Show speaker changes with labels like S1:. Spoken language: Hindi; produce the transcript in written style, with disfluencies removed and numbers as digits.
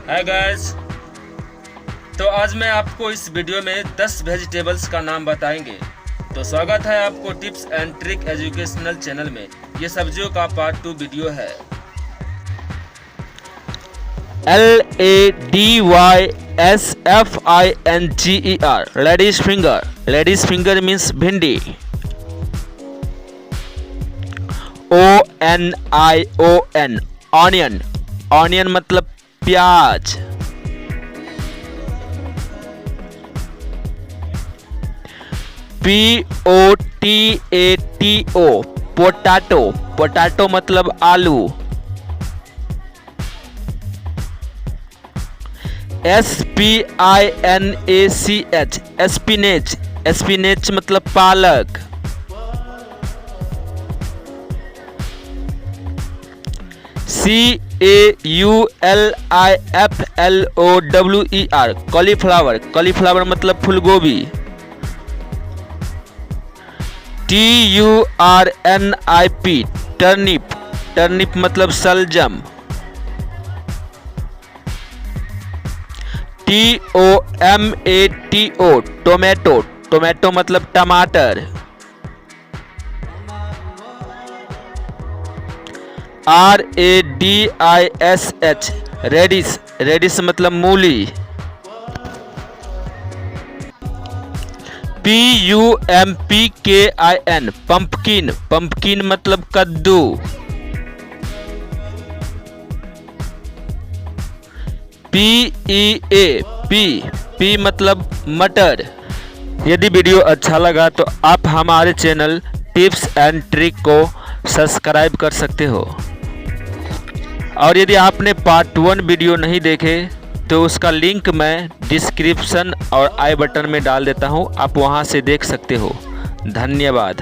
S1: हाय गाइस, तो आज मैं आपको इस वीडियो में 10 वेजिटेबल्स का नाम बताएंगे। तो स्वागत है आपको tips and trick educational channel में। ये सब्जियों का पार्ट 2 वीडियो है।
S2: LADYSFINGER Radish finger. Radish finger means भिंडी। ONION Onion. Onion मतलब प्याज। POTATO potato. पोटैटो मतलब आलू। SPINACH spinach. स्पिनेच मतलब पालक। CAULIFLOWER cauliflower. कॉलीफ्लावर मतलब फूलगोभी। TURNIP turnip. टर्निप मतलब सलजम। TOMATO tomato. टोमेटो मतलब टमाटर। RADISH reddish. रेडिश मतलब मूली। PUMPKIN pumpkin. पंपकिन मतलब कद्दू। PEAP मतलब मटर। यदि वीडियो अच्छा लगा तो आप हमारे चैनल टिप्स एंड ट्रिक को सब्सक्राइब कर सकते हो। और यदि आपने पार्ट 1 वीडियो नहीं देखे तो उसका लिंक मैं डिस्क्रिप्शन और आई बटन में डाल देता हूँ, आप वहाँ से देख सकते हो। धन्यवाद।